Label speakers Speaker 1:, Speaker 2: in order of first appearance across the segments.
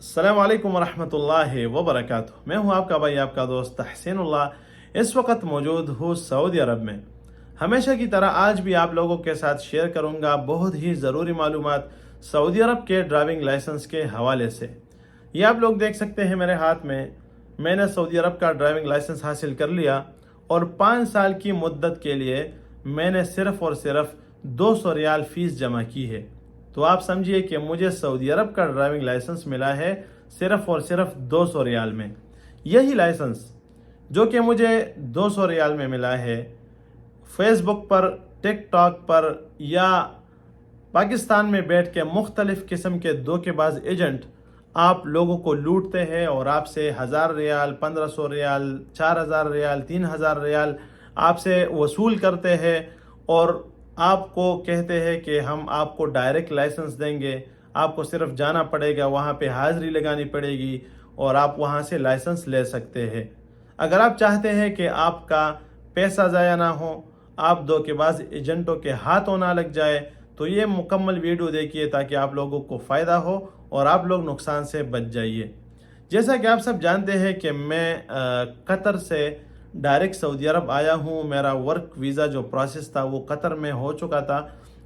Speaker 1: अस्सलाम वालेकुम वरहमतुल्लाहि वबरकातुहू। मैं हूं आपका भाई, आपका दोस्त तहसीनुल्लाह। इस वक्त मौजूद हूं सऊदी अरब में। हमेशा की तरह आज भी आप लोगों के साथ शेयर करूंगा बहुत ही ज़रूरी मालूमात सऊदी अरब के ड्राइविंग लाइसेंस के हवाले से। ये आप लोग देख सकते हैं मेरे हाथ में, मैंने सऊदी अरब का ड्राइविंग लाइसेंस हासिल कर लिया और 5 साल की मुद्दत के लिए मैंने सिर्फ़ और सिर्फ 200 रियाल फ़ीस जमा की है। तो आप समझिए कि मुझे सऊदी अरब का ड्राइविंग लाइसेंस मिला है सिर्फ और सिर्फ 200 रियाल में। यही लाइसेंस जो कि मुझे 200 रियाल में मिला है, फेसबुक पर, टिकटॉक पर या पाकिस्तान में बैठ के मुख्तलिफ किस्म के धोखेबाज एजेंट आप लोगों को लूटते हैं और आपसे 1000 रियाल, 1500 रियाल, 4000 रियाल, 3000 रियाल आपसे वसूल करते हैं और आपको कहते हैं कि हम आपको डायरेक्ट लाइसेंस देंगे, आपको सिर्फ जाना पड़ेगा, वहाँ पे हाज़िरी लगानी पड़ेगी और आप वहाँ से लाइसेंस ले सकते हैं। अगर आप चाहते हैं कि आपका पैसा ज़ाया ना हो, आप धोखेबाज एजेंटों के हाथों ना लग जाए, तो ये मुकम्मल वीडियो देखिए ताकि आप लोगों को फ़ायदा हो और आप लोग नुकसान से बच जाइए। जैसा कि आप सब जानते हैं कि मैं कतर से डायरेक्ट सऊदी अरब आया हूँ। मेरा वर्क वीज़ा जो प्रोसेस था वो कतर में हो चुका था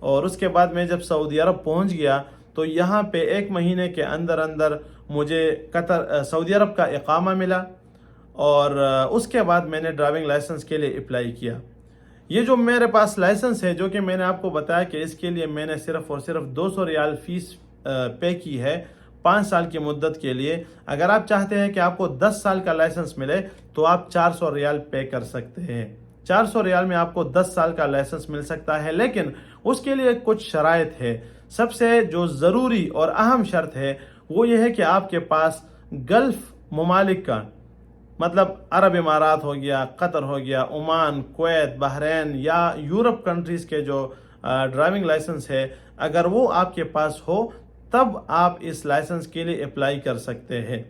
Speaker 1: और उसके बाद मैं जब सऊदी अरब पहुँच गया तो यहाँ पे 1 महीने के अंदर अंदर मुझे सऊदी अरब का इकामा मिला और उसके बाद मैंने ड्राइविंग लाइसेंस के लिए अप्लाई किया। ये जो मेरे पास लाइसेंस है, जो कि मैंने आपको बताया कि इसके लिए मैंने सिर्फ और सिर्फ 200 रियाल फ़ीस पे की है 5 साल की मुद्दत के लिए। अगर आप चाहते हैं कि आपको 10 साल का लाइसेंस मिले तो आप 400 रियाल पे कर सकते हैं। 400 रियाल में आपको 10 साल का लाइसेंस मिल सकता है, लेकिन उसके लिए कुछ शराइत है। सबसे जो ज़रूरी और अहम शर्त है वो ये है कि आपके पास गल्फ़ ममालिक का, मतलब अरब इमारात हो गया, कतर हो गया, ओमान, कुवैत, बहरीन या यूरोप कंट्रीज़ के जो ड्राइविंग लाइसेंस है, अगर वो आपके पास हो तब आप इस लाइसेंस के लिए अप्लाई कर सकते हैं।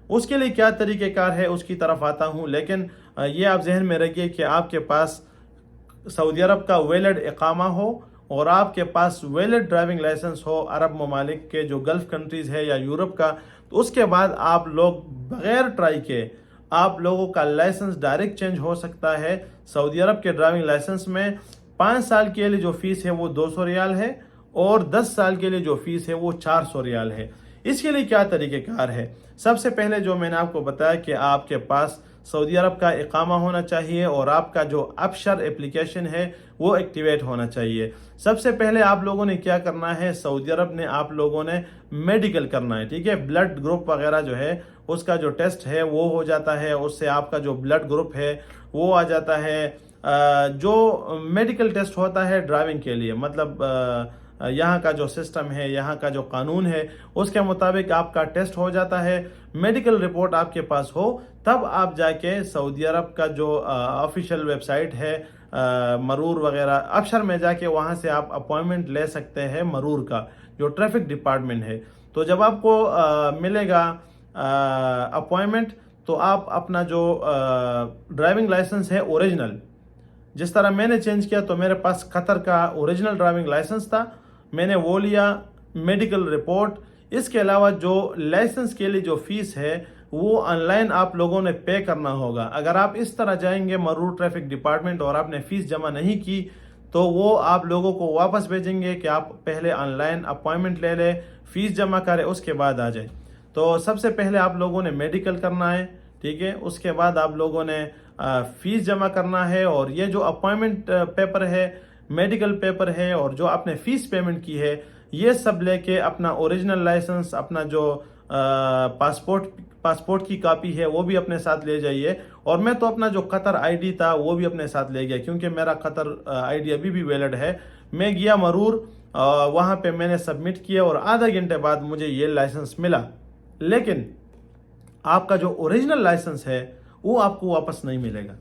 Speaker 1: उसके लिए क्या तरीक़ेकार है उसकी तरफ आता हूँ, लेकिन ये आप जहन में रखिए कि आपके पास सऊदी अरब का वैलिड इकामा हो और आपके पास वैलिड ड्राइविंग लाइसेंस हो अरब ममालिक के जो गल्फ़ कंट्रीज़ है या यूरोप का, तो उसके बाद आप लोग बग़ैर ट्राई के आप लोगों का लाइसेंस डायरेक्ट चेंज हो सकता है। सऊदी अरब के ड्राइविंग लाइसेंस में 5 साल के लिए जो फ़ीस है वो 200 रियाल है और 10 साल के लिए जो फ़ीस है वो 400 रियाल है। इसके लिए क्या तरीक़ेकार है? सबसे पहले जो मैंने आपको बताया कि आपके पास सऊदी अरब का इकामा होना चाहिए और आपका जो अबशर एप्लीकेशन है वो एक्टिवेट होना चाहिए। सबसे पहले आप लोगों ने क्या करना है, सऊदी अरब ने आप लोगों ने मेडिकल करना है, ठीक है। ब्लड ग्रुप वगैरह जो है उसका जो टेस्ट है वो हो जाता है, उससे आपका जो ब्लड ग्रुप है वो आ जाता है। जो मेडिकल टेस्ट होता है ड्राइविंग के लिए, मतलब यहाँ का जो सिस्टम है, यहाँ का जो कानून है उसके मुताबिक आपका टेस्ट हो जाता है। मेडिकल रिपोर्ट आपके पास हो तब आप जाके सऊदी अरब का जो ऑफिशियल वेबसाइट है मरूर वगैरह, अबशर में जाके वहाँ से आप अपॉइंटमेंट ले सकते हैं मरूर का जो ट्रैफिक डिपार्टमेंट है। तो जब आपको मिलेगा अपॉइंटमेंट तो आप अपना जो ड्राइविंग लाइसेंस है ओरिजिनल, जिस तरह मैंने चेंज किया तो मेरे पास कतर का ओरिजिनल ड्राइविंग लाइसेंस था, मैंने वो लिया, मेडिकल रिपोर्ट। इसके अलावा जो लाइसेंस के लिए जो फ़ीस है वो ऑनलाइन आप लोगों ने पे करना होगा। अगर आप इस तरह जाएंगे मरूर ट्रैफिक डिपार्टमेंट और आपने फ़ीस जमा नहीं की तो वो आप लोगों को वापस भेजेंगे कि आप पहले ऑनलाइन अपॉइंटमेंट ले लें, फ़ीस जमा करें, उसके बाद आ जाए। तो सबसे पहले आप लोगों ने मेडिकल करना है, ठीक है। उसके बाद आप लोगों ने फ़ीस जमा करना है और ये जो अपॉइंटमेंट पेपर है, मेडिकल पेपर है और जो आपने फ़ीस पेमेंट की है, ये सब लेके अपना ओरिजिनल लाइसेंस, अपना जो पासपोर्ट की कॉपी है वो भी अपने साथ ले जाइए। और मैं तो अपना जो कतर आईडी था वो भी अपने साथ ले गया क्योंकि मेरा कतर आईडी अभी भी वैलिड है। मैं गया मरूर, वहाँ पे मैंने सबमिट किया और आधा घंटे बाद मुझे ये लाइसेंस मिला। लेकिन आपका जो ओरिजिनल लाइसेंस है वो आपको वापस नहीं मिलेगा।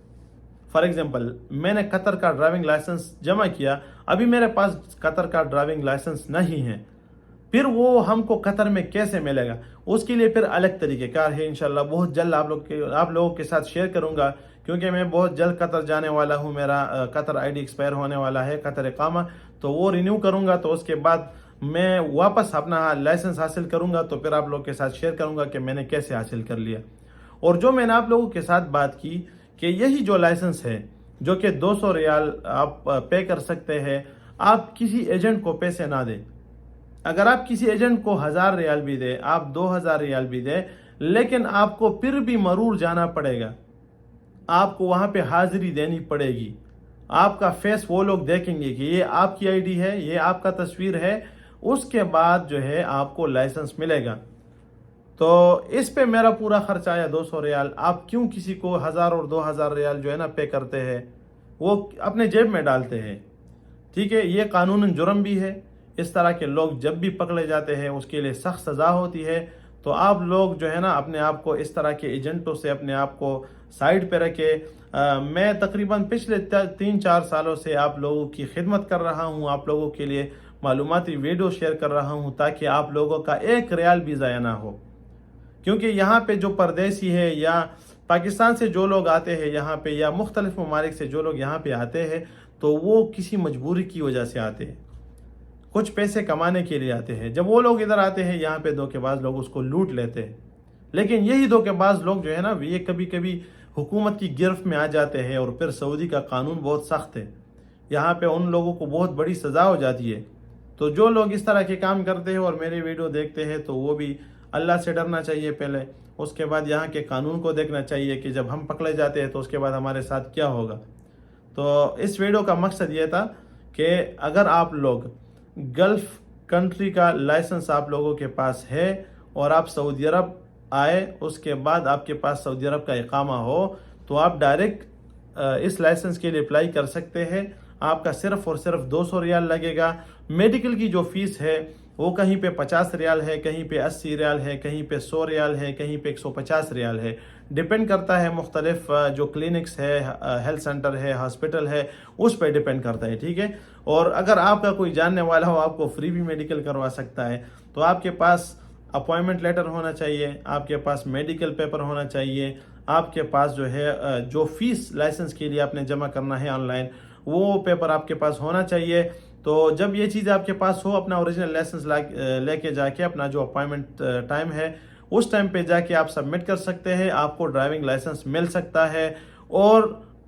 Speaker 1: फॉर एग्जांपल, मैंने कतर का ड्राइविंग लाइसेंस जमा किया, अभी मेरे पास कतर का ड्राइविंग लाइसेंस नहीं है, फिर वो हमको कतर में कैसे मिलेगा? उसके लिए फिर अलग तरीक़ेकार है। इंशाल्लाह बहुत जल्द आप लोगों के साथ शेयर करूंगा क्योंकि मैं बहुत जल्द कतर जाने वाला हूं। मेरा कतर आईडी एक्सपायर होने वाला है, कतर इकामा, तो वो रिन्यू करूंगा तो उसके बाद میں واپس اپنا لائسنس حاصل کروں گا تو پھر آپ لوگوں کے ساتھ شیئر کروں گا کہ میں نے کیسے حاصل کر لیا۔ اور جو میں نے آپ لوگوں کے ساتھ بات کی کہ یہی جو لائسنس ہے جو کہ 200 ریال آپ پے کر سکتے ہیں، آپ کسی ایجنٹ کو پیسے نہ دیں۔ اگر آپ کسی ایجنٹ کو 1000 ریال بھی دیں، آپ 2000 ریال بھی دیں، لیکن آپ کو پھر بھی مرور جانا پڑے گا، آپ کو وہاں پہ حاضری دینی پڑے گی۔ آپ کا فیس وہ لوگ دیکھیں گے کہ یہ آپ کی آئی ڈی ہے، یہ آپ کا تصویر ہے، اس کے بعد جو ہے آپ کو لائسنس ملے گا۔ تو اس پہ میرا پورا خرچ آیا 200 ریال۔ آپ کیوں کسی کو 1000 اور 2000 ریال جو ہے نا پے کرتے ہیں، وہ اپنے جیب میں ڈالتے ہیں؟ ٹھیک ہے، یہ قانوناً جرم بھی ہے۔ اس طرح کے لوگ جب بھی پکڑے جاتے ہیں اس کے لیے سخت سزا ہوتی ہے۔ تو آپ لوگ جو ہے نا اپنے آپ کو اس طرح کے ایجنٹوں سے اپنے آپ کو سائڈ پہ رکھے۔ میں تقریباً پچھلے 3-4 سالوں سے آپ لوگوں کی خدمت کر رہا ہوں، آپ لوگوں کے لیے معلوماتی ویڈیو شیئر کر رہا ہوں تاکہ آپ لوگوں کا 1 ریال بھی ضائع نہ ہو۔ کیونکہ یہاں پہ جو پردیسی ہے یا پاکستان سے جو لوگ آتے ہیں یہاں پہ، یا مختلف ممالک سے جو لوگ یہاں پہ آتے ہیں، تو وہ کسی مجبوری کی وجہ سے آتے ہیں، کچھ پیسے کمانے کے لیے آتے ہیں۔ جب وہ لوگ ادھر آتے ہیں یہاں پہ دھوکے باز لوگ اس کو لوٹ لیتے ہیں۔ لیکن یہی دھوکے باز لوگ جو ہے نا یہ کبھی کبھی حکومت کی گرفت میں آ جاتے ہیں، اور پھر سعودی کا قانون بہت سخت ہے، یہاں پہ ان لوگوں کو بہت بڑی سزا ہو جاتی ہے۔ تو جو لوگ اس طرح کے کام کرتے ہیں اور میری ویڈیو دیکھتے ہیں تو وہ بھی اللہ سے ڈرنا چاہیے پہلے، اس کے بعد یہاں کے قانون کو دیکھنا چاہیے کہ جب ہم پکڑے جاتے ہیں تو اس کے بعد ہمارے ساتھ کیا ہوگا۔ تو اس ویڈیو کا مقصد یہ تھا کہ اگر آپ لوگ گلف کنٹری کا لائسنس آپ لوگوں کے پاس ہے اور آپ سعودی عرب آئے، اس کے بعد آپ کے پاس سعودی عرب کا اقامہ ہو، تو آپ ڈائریکٹ اس لائسنس کے لیے اپلائی کر سکتے ہیں۔ آپ کا صرف اور صرف 200 ریال لگے گا۔ میڈیکل کی جو فیس ہے وہ کہیں پہ 50 ریال ہے، کہیں پہ 80 ریال ہے، کہیں پہ 100 ریال ہے، کہیں پہ 150 ریال ہے، ڈیپینڈ کرتا ہے مختلف جو کلینکس ہے، ہیلتھ سینٹر ہے، ہاسپٹل ہے، اس پہ ڈیپینڈ کرتا ہے۔ ٹھیک ہے، اور اگر آپ کا کوئی جاننے والا ہو آپ کو فری بھی میڈیکل کروا سکتا ہے، تو آپ کے پاس اپوائنمنٹ لیٹر ہونا چاہیے، آپ کے پاس میڈیکل پیپر ہونا چاہیے، آپ کے پاس جو ہے جو فیس لائسنس کے لیے آپ نے جمع کرنا ہے آن لائن، وہ پیپر آپ کے پاس ہونا چاہیے۔ تو جب یہ چیز آپ کے پاس ہو، اپنا اوریجنل لائسنس لے کے جا کے اپنا جو اپائنمنٹ ٹائم ہے اس ٹائم پہ جا کے آپ سبمٹ کر سکتے ہیں، آپ کو ڈرائیونگ لائسنس مل سکتا ہے، اور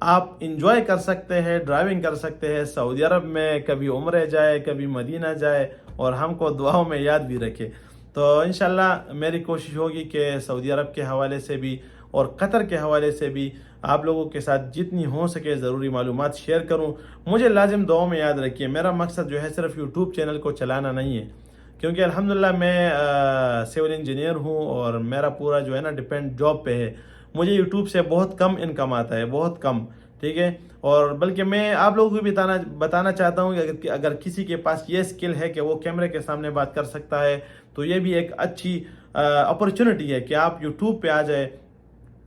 Speaker 1: آپ انجوائے کر سکتے ہیں، ڈرائیونگ کر سکتے ہیں سعودی عرب میں، کبھی عمرے جائے، کبھی مدینہ جائے، اور ہم کو دعاؤں میں یاد بھی رکھے۔ تو انشاءاللہ میری کوشش ہوگی کہ سعودی عرب کے حوالے سے بھی اور قطر کے حوالے سے بھی آپ لوگوں کے ساتھ جتنی ہو سکے ضروری معلومات شیئر کروں۔ مجھے لازم دعاؤں میں یاد رکھیے، میرا مقصد جو ہے صرف یوٹیوب چینل کو چلانا نہیں ہے، کیونکہ الحمدللہ میں سول انجینئر ہوں اور میرا پورا جو ہے نا ڈیپینڈ جاب پہ ہے۔ مجھے یوٹیوب سے بہت کم انکم آتا ہے، بہت کم، ٹھیک ہے، اور بلکہ میں آپ لوگوں کو بھی بتانا چاہتا ہوں کہ اگر کسی کے پاس یہ سکل ہے کہ وہ کیمرے کے سامنے بات کر سکتا ہے، تو یہ بھی ایک اچھی اپرچونٹی ہے کہ آپ یوٹیوب پہ آ جائے،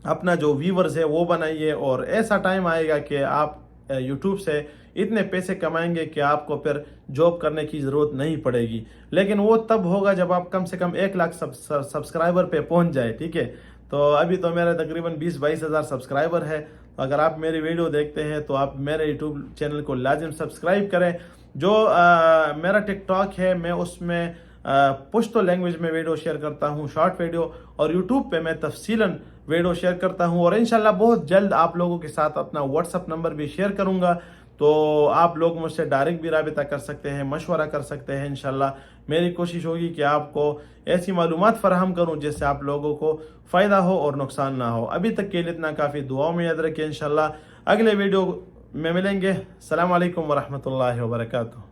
Speaker 1: اپنا جو ویورز ہے وہ بنائیے، اور ایسا ٹائم آئے گا کہ آپ یوٹیوب سے اتنے پیسے کمائیں گے کہ آپ کو پھر جاب کرنے کی ضرورت نہیں پڑے گی۔ لیکن وہ تب ہوگا جب آپ کم سے کم 1 لاکھ سبسکرائبر پہ پہنچ جائے، ٹھیک ہے۔ تو ابھی تو میرے تقریباً 20-22 ہزار سبسکرائبر ہے۔ اگر آپ میری ویڈیو دیکھتے ہیں تو آپ میرے یوٹیوب چینل کو لازم سبسکرائب کریں۔ جو میرا ٹک ٹاک ہے میں اس میں پشتو لینگویج میں ویڈیو شیئر کرتا ہوں، شارٹ ویڈیو، اور یوٹیوب پہ میں تفصیلاً ویڈیو شیئر کرتا ہوں، اور انشاءاللہ بہت جلد آپ لوگوں کے ساتھ اپنا واٹس اپ نمبر بھی شیئر کروں گا، تو آپ لوگ مجھ سے ڈائریکٹ بھی رابطہ کر سکتے ہیں، مشورہ کر سکتے ہیں۔ انشاءاللہ میری کوشش ہوگی کہ آپ کو ایسی معلومات فراہم کروں جس سے آپ لوگوں کو فائدہ ہو اور نقصان نہ ہو۔ ابھی تک کے لیے اتنا کافی، دعاؤں میں یاد رکھیں۔ انشاءاللہ اگلے ویڈیو میں ملیں گے۔ السلام علیکم ورحمۃ اللہ وبرکاتہ۔